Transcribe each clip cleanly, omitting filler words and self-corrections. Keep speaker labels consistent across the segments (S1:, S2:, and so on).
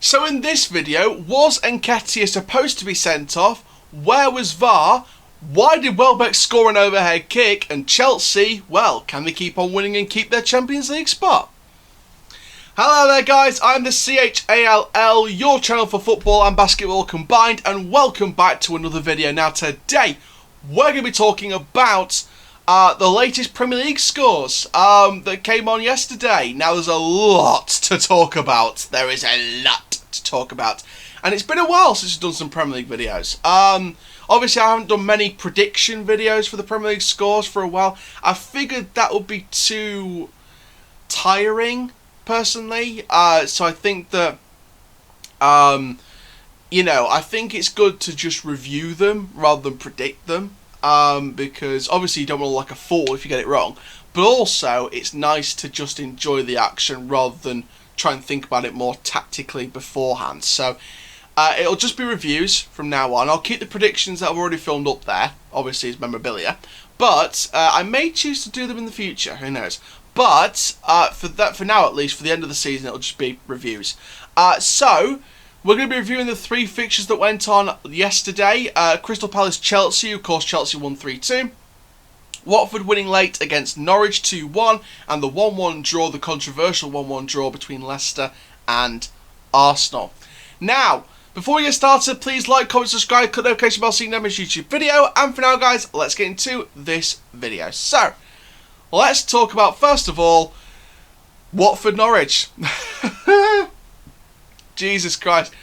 S1: So in this video, was Nketiah supposed to be sent off? Where was VAR? Why did Welbeck score an overhead kick? And Chelsea, well, can they keep on winning and keep their Champions League spot? Hello there guys, I'm the CHALL, your channel for football and basketball combined, and welcome back to another video. Now today, we're going to be talking about the latest Premier League scores that came on yesterday. Now there's a lot to talk about. There is a lot to talk about. And it's been a while since I've done some Premier League videos. Obviously I haven't done many prediction videos for the Premier League scores for a while. I figured that would be too tiring, personally. So I think that, I think it's good to just review them rather than predict them. Because obviously you don't want to look like a fool if you get it wrong, but also it's nice to just enjoy the action rather than try and think about it more tactically beforehand. So it'll just be reviews from now on. I'll keep the predictions that I've already filmed up there, obviously as memorabilia, but I may choose to do them in the future, who knows. But for now at least, for the end of the season, it'll just be reviews. So we're going to be reviewing the three fixtures that went on yesterday. Crystal Palace Chelsea, of course Chelsea won 3-2. Watford winning late against Norwich 2-1. And the 1-1 draw, the controversial 1-1 draw between Leicester and Arsenal. Now, before we get started, please like, comment, subscribe, click the notification bell so you can never miss a YouTube video. And for now guys, let's get into this video. So, let's talk about, first of all, Watford Norwich. Jesus Christ.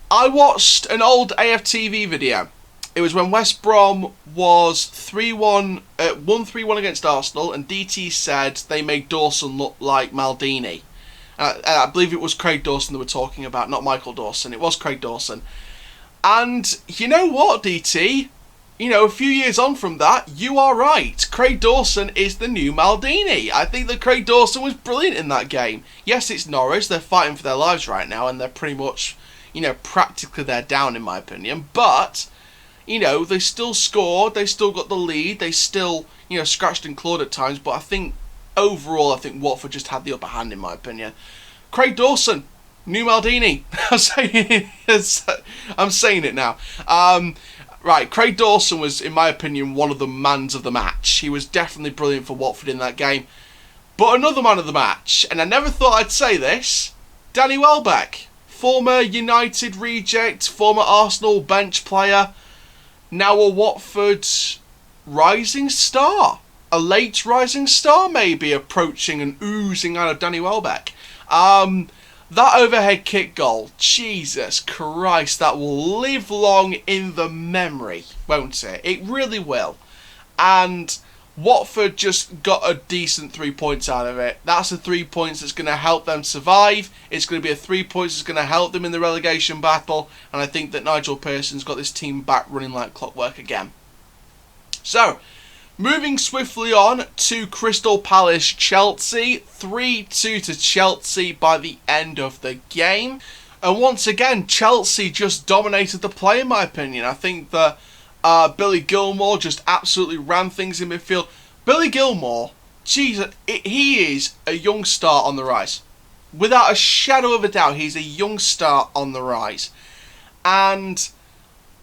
S1: I watched an old AFTV video. It was when West Brom was 3-1, won 3-1 against Arsenal, and DT said they made Dawson look like Maldini. I believe it was Craig Dawson they were talking about, not Michael Dawson. It was Craig Dawson. And you know what, DT? You know, a few years on from that, you are right. Craig Dawson is the new Maldini. I think that Craig Dawson was brilliant in that game. Yes, it's Norwich. They're fighting for their lives right now, and they're pretty much, practically they're down in my opinion. But, they still scored. They still got the lead. They still, scratched and clawed at times. But I think, overall, Watford just had the upper hand in my opinion. Craig Dawson, new Maldini. I'm saying it now. Right, Craig Dawson was, in my opinion, one of the mans of the match. He was definitely brilliant for Watford in that game. But another man of the match, and I never thought I'd say this, Danny Welbeck. Former United reject, former Arsenal bench player, now a Watford rising star. A late rising star, maybe, approaching and oozing out of Danny Welbeck. That overhead kick goal, Jesus Christ, that will live long in the memory, won't it? It really will. And Watford just got a decent 3 points out of it. That's the 3 points that's going to help them survive. It's going to be a 3 points that's going to help them in the relegation battle. And I think that Nigel Pearson's got this team back running like clockwork again. So, moving swiftly on to Crystal Palace Chelsea, 3-2 to Chelsea by the end of the game. And once again, Chelsea just dominated the play in my opinion. I think that Billy Gilmour just absolutely ran things in midfield. Billy Gilmour, Jesus, he is a young star on the rise. Without a shadow of a doubt, he's a young star on the rise. And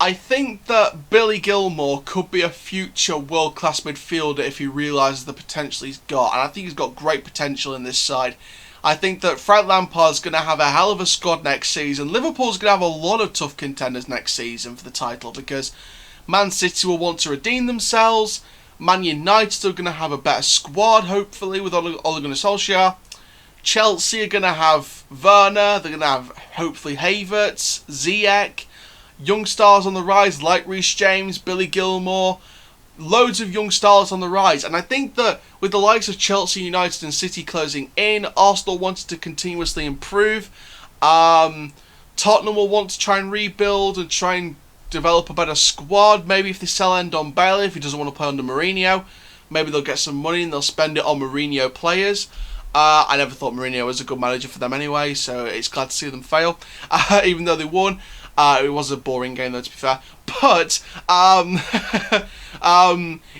S1: I think that Billy Gilmour could be a future world-class midfielder if he realises the potential he's got. And I think he's got great potential in this side. I think that Frank Lampard's going to have a hell of a squad next season. Liverpool's going to have a lot of tough contenders next season for the title because Man City will want to redeem themselves. Man United are going to have a better squad, hopefully, with Ole Gunnar Solskjaer. Chelsea are going to have Werner. They're going to have, hopefully, Havertz, Ziyech. Young stars on the rise like Reece James, Billy Gilmour, loads of young stars on the rise. And I think that with the likes of Chelsea, United and City closing in, Arsenal wanted to continuously improve. Tottenham will want to try and rebuild and try and develop a better squad. Maybe if they sell Endon Bailey, if he doesn't want to play under Mourinho, maybe they'll get some money and they'll spend it on Mourinho players. I never thought Mourinho was a good manager for them anyway, so it's glad to see them fail, even though they won. It was a boring game though, to be fair. But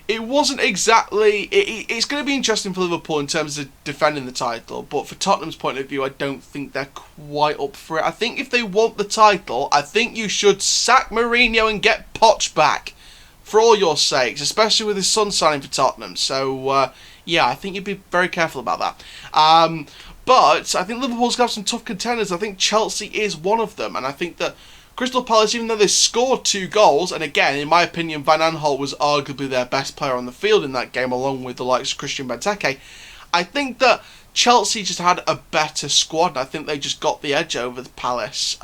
S1: it wasn't exactly. It's going to be interesting for Liverpool in terms of defending the title, but for Tottenham's point of view, I don't think they're quite up for it. I think if they want the title, I think you should sack Mourinho and get Poch back, for all your sakes, especially with his son signing for Tottenham. So yeah, I think you'd be very careful about that. But I think Liverpool's got some tough contenders. I think Chelsea is one of them, and I think that Crystal Palace, even though they scored 2 goals, and again, in my opinion, Van Aanholt was arguably their best player on the field in that game, along with the likes of Christian Benteke, I think that Chelsea just had a better squad, and I think they just got the edge over the Palace.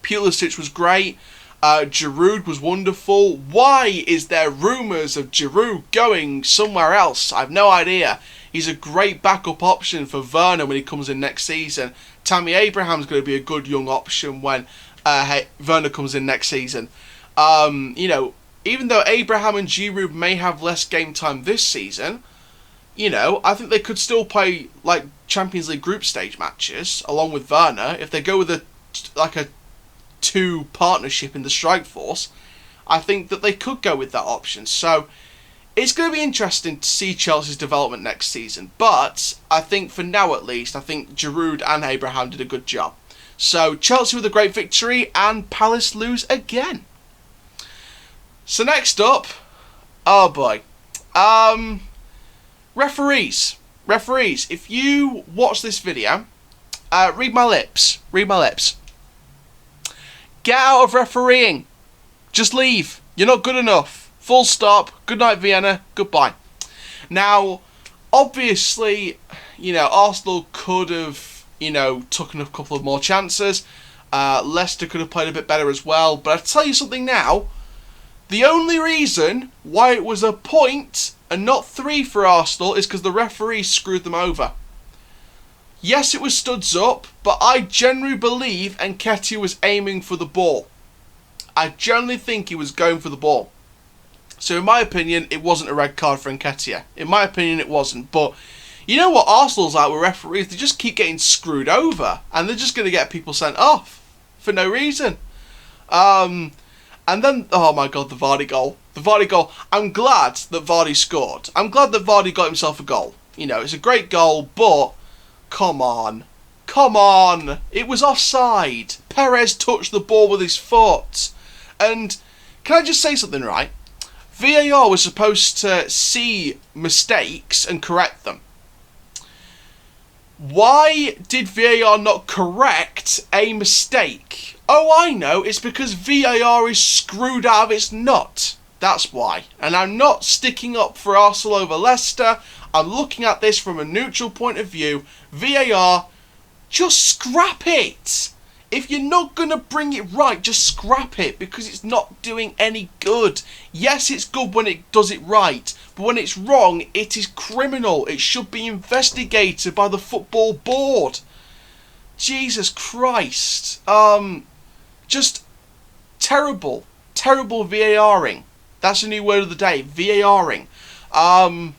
S1: Pulisic was great. Giroud was wonderful. Why is there rumours of Giroud going somewhere else? I have no idea. He's a great backup option for Werner when he comes in next season. Tammy Abraham's going to be a good young option when Werner comes in next season. You know, even though Abraham and Giroud may have less game time this season, you know, I think they could still play like Champions League group stage matches along with Werner. If they go with a 2 partnership in the strike force, I think that they could go with that option. So it's going to be interesting to see Chelsea's development next season. But I think for now at least, I think Giroud and Abraham did a good job. So Chelsea with a great victory and Palace lose again. So next up, oh boy, referees. If you watch this video, read my lips. Get out of refereeing. Just leave. You're not good enough. Full stop. Good night, Vienna. Goodbye. Now, obviously, you know, Arsenal could have, you know, taken a couple of more chances. Leicester could have played a bit better as well. But I'll tell you something now. The only reason why it was a point and not 3 for Arsenal is because the referee screwed them over. Yes, it was studs up, but I generally believe Nketiah was aiming for the ball. I generally think he was going for the ball. So in my opinion, it wasn't a red card for Nketiah. In my opinion, it wasn't. But you know what Arsenal's like with referees? They just keep getting screwed over. And they're just going to get people sent off for no reason. And then, oh my God, the Vardy goal. The Vardy goal. I'm glad that Vardy scored. I'm glad that Vardy got himself a goal. You know, it's a great goal, but come on. It was offside. Perez touched the ball with his foot. And can I just say something, right? VAR was supposed to see mistakes and correct them. Why did VAR not correct a mistake? Oh, I know. It's because VAR is screwed out of its nut. That's why. And I'm not sticking up for Arsenal over Leicester. I'm looking at this from a neutral point of view. VAR, just scrap it. If you're not going to bring it right, just scrap it because it's not doing any good. Yes, it's good when it does it right, but when it's wrong, it is criminal. It should be investigated by the football board. Jesus Christ. Just terrible VARing. That's the new word of the day, VARing. I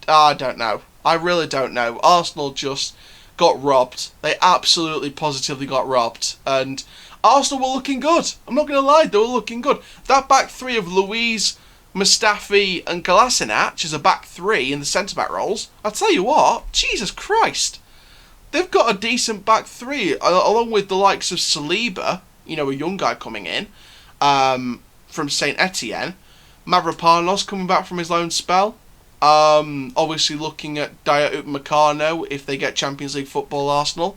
S1: don't know. I really don't know. Arsenal just got robbed. They absolutely positively got robbed. And Arsenal were looking good. I'm not going to lie, they were looking good. That back 3 of Luiz, Mustafi and Kolasinac is a back 3 in the centre-back roles. I'll tell you what, Jesus Christ. They've got a decent back 3, along with the likes of Saliba, you know, a young guy coming in, from St Etienne. Mavropanos coming back from his loan spell. Obviously looking at Dayot Upamecano if they get Champions League football, Arsenal.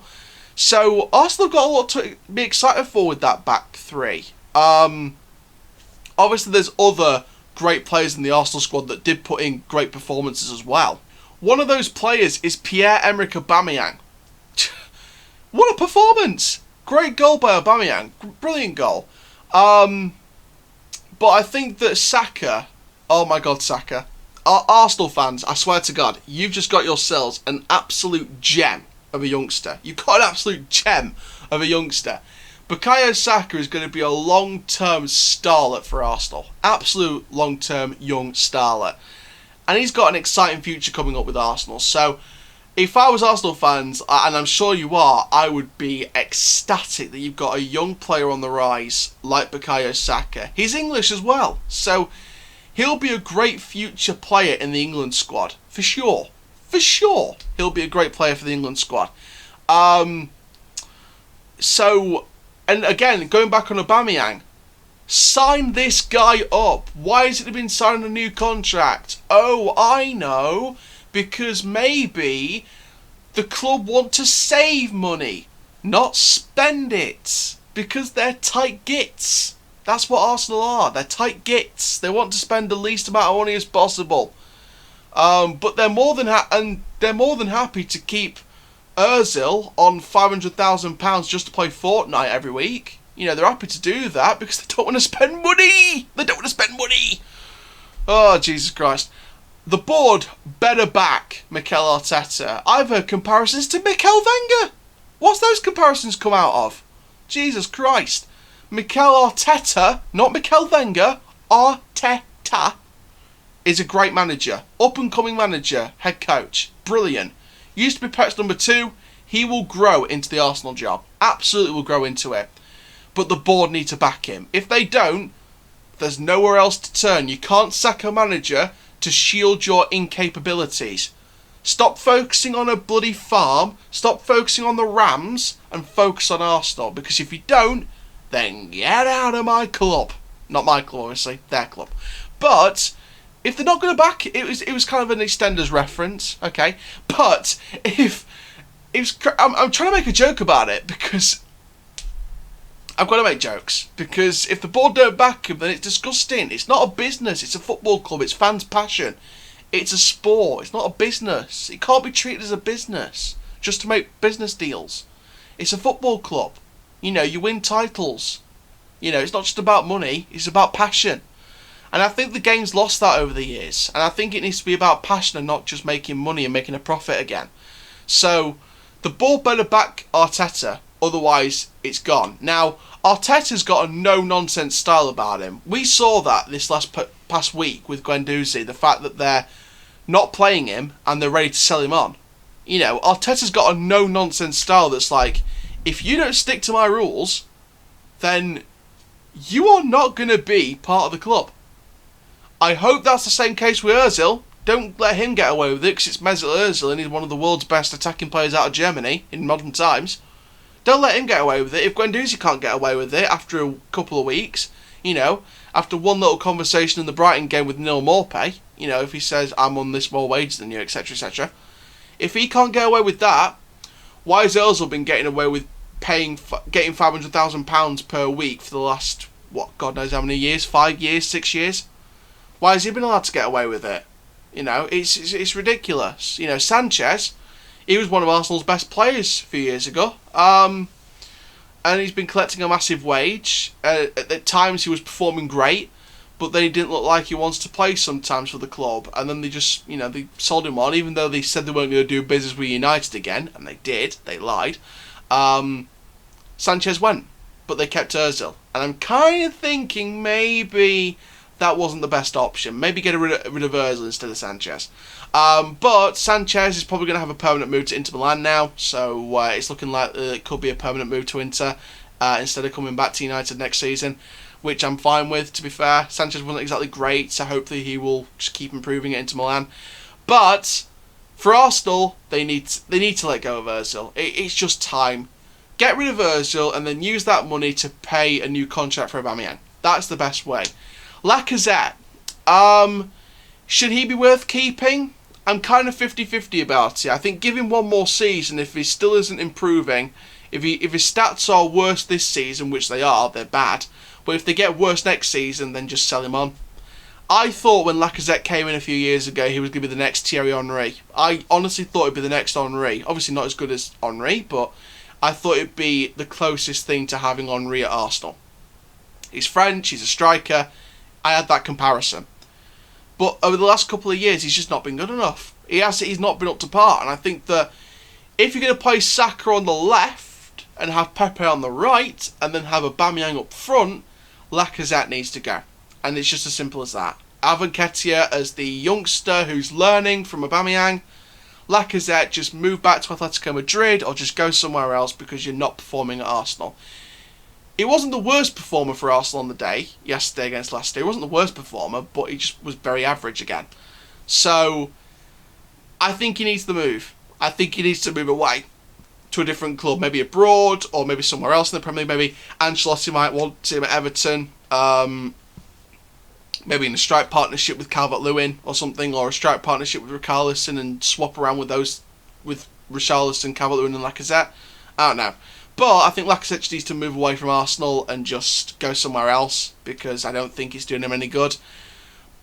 S1: So Arsenal have got a lot to be excited for with that back 3. Obviously there's other great players in the Arsenal squad that did put in great performances as well. One of those players is Pierre-Emerick Aubameyang. What a performance! Great goal by Aubameyang. Brilliant goal. But I think that Saka, oh my God, Saka. Arsenal fans, I swear to God, you've just got yourselves an absolute gem of a youngster. You've got an absolute gem of a youngster. Bukayo Saka is going to be a long-term starlet for Arsenal. Absolute long-term young starlet. And he's got an exciting future coming up with Arsenal. So, If I was Arsenal fans, and I'm sure you are, I would be ecstatic that you've got a young player on the rise like Bukayo Saka. He's English as well, so he'll be a great future player in the England squad, for sure. For sure, he'll be a great player for the England squad. So, and again, going back on Aubameyang, sign this guy up. Why hasn't he been signing a new contract? Oh, I know. Because maybe the club want to save money, not spend it. Because they're tight gits. That's what Arsenal are. They're tight gits. They want to spend the least amount of money as possible. But they're more than happy to keep Ozil on £500,000 just to play Fortnite every week. You know, they're happy to do that because they don't want to spend money. They don't want to spend money. Oh, Jesus Christ. The board better back Mikel Arteta. I've heard comparisons to Mikel Wenger. What's those comparisons come out of? Jesus Christ. Mikel Arteta, not Mikel Wenger, Arteta, is a great manager. Up-and-coming manager, head coach. Brilliant. Used to be Pep's number 2. He will grow into the Arsenal job. Absolutely will grow into it. But the board need to back him. If they don't, there's nowhere else to turn. You can't sack a manager to shield your incapabilities. Stop focusing on a bloody farm, stop focusing on the Rams, and focus on Arsenal. Because if you don't, then get out of my club. Not my club, obviously, their club. But if they're not going to back it, it was kind of an extenders reference, okay? But if I'm trying to make a joke about it because I've got to make jokes, because if the board don't back him, then it's disgusting. It's not a business. It's a football club. It's fans' passion. It's a sport. It's not a business. It can't be treated as a business just to make business deals. It's a football club. You know, you win titles. You know, it's not just about money. It's about passion. And I think the game's lost that over the years. And I think it needs to be about passion and not just making money and making a profit again. So the board better back Arteta. Otherwise, it's gone. Now, Arteta's got a no-nonsense style about him. We saw that this past week with Guendouzi, the fact that they're not playing him and they're ready to sell him on. You know, Arteta's got a no-nonsense style that's like, if you don't stick to my rules, then you are not going to be part of the club. I hope that's the same case with Ozil. Don't let him get away with it because it's Mesut Ozil and he's one of the world's best attacking players out of Germany in modern times. Don't let him get away with it. If Guendouzi can't get away with it after a couple of weeks, you know, after one little conversation in the Brighton game with Neil Morpay, you know, if he says, I'm on this more wage than you, etc., etc. If he can't get away with that, why has Ozil been getting away with getting £500,000 per week for the last, what, God knows how many years? 5 years, 6 years? Why has he been allowed to get away with it? You know, it's ridiculous. You know, Sanchez, he was one of Arsenal's best players a few years ago. And he's been collecting a massive wage. At times he was performing great, but then he didn't look like he wants to play sometimes for the club. And then they just, you know, they sold him on, even though they said they weren't going to do business with United again. And they did. They lied. Sanchez went, but they kept Ozil. And I'm kind of thinking maybe that wasn't the best option. Maybe get rid of Ozil instead of Sanchez. But Sanchez is probably going to have a permanent move to Inter Milan now, so it's looking like it could be a permanent move to Inter instead of coming back to United next season, which I'm fine with, to be fair. Sanchez wasn't exactly great, so hopefully he will just keep improving at Inter Milan. But for Arsenal, they need to let go of Ozil. It's just time. Get rid of Ozil and then use that money to pay a new contract for Aubameyang. That's the best way. Lacazette, should he be worth keeping? I'm kind of 50-50 about it. I think give him one more season. If he still isn't improving, if his stats are worse this season, which they are, they're bad. But if they get worse next season, then just sell him on. I thought when Lacazette came in a few years ago, he was going to be the next Thierry Henry. I honestly thought he'd be the next Henry. Obviously not as good as Henry, but I thought it'd be the closest thing to having Henry at Arsenal. He's French, he's a striker. I had that comparison. But over the last couple of years, he's just not been good enough. He's not been up to par. And I think that if you're going to play Saka on the left and have Pepe on the right and then have Aubameyang up front, Lacazette needs to go. And it's just as simple as that. Have Nketiah as the youngster who's learning from Aubameyang. Lacazette, just move back to Atletico Madrid or just go somewhere else because you're not performing at Arsenal. He wasn't the worst performer for Arsenal on the day, yesterday against Leicester. He wasn't the worst performer, but he just was very average again. So, I think he needs to move. I think he needs to move away to a different club, maybe abroad or maybe somewhere else in the Premier League. Maybe Ancelotti might want him at Everton. Maybe in a strike partnership with Calvert-Lewin or something, or a strike partnership with Richarlison and swap around with Richarlison, Calvert-Lewin and Lacazette. I don't know. But I think Lacazette just needs to move away from Arsenal and just go somewhere else because I don't think it's doing him any good.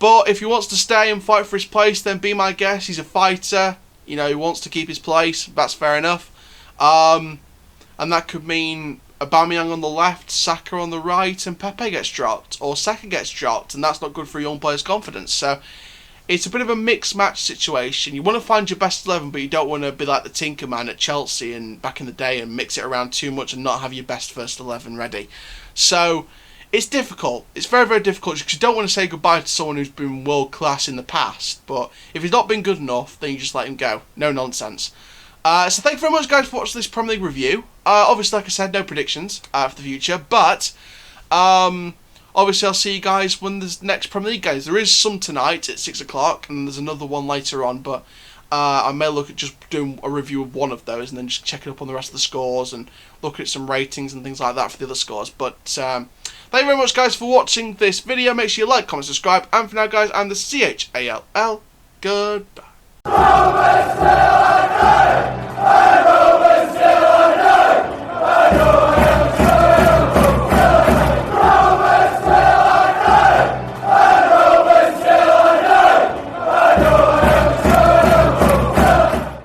S1: But if he wants to stay and fight for his place, then be my guest. He's a fighter. You know, he wants to keep his place. That's fair enough. And that could mean Aubameyang on the left, Saka on the right, and Pepe gets dropped, or Saka gets dropped, and that's not good for a young player's confidence. So it's a bit of a mixed match situation. You want to find your best 11, but you don't want to be like the Tinker Man at Chelsea and back in the day and mix it around too much and not have your best first 11 ready. So it's difficult. It's very, very difficult because you don't want to say goodbye to someone who's been world class in the past, but if he's not been good enough, then you just let him go. No nonsense. So thank you very much, guys, for watching this Premier League review. Obviously, like I said, no predictions for the future, but obviously I'll see you guys when there's next Premier League games. There is some tonight at 6 o'clock, and there's another one later on, but I may look at just doing a review of one of those and then just checking up on the rest of the scores and looking at some ratings and things like that for the other scores. But thank you very much, guys, for watching this video. Make sure you like, comment, subscribe, and for now, guys, I'm the CHALL. Goodbye.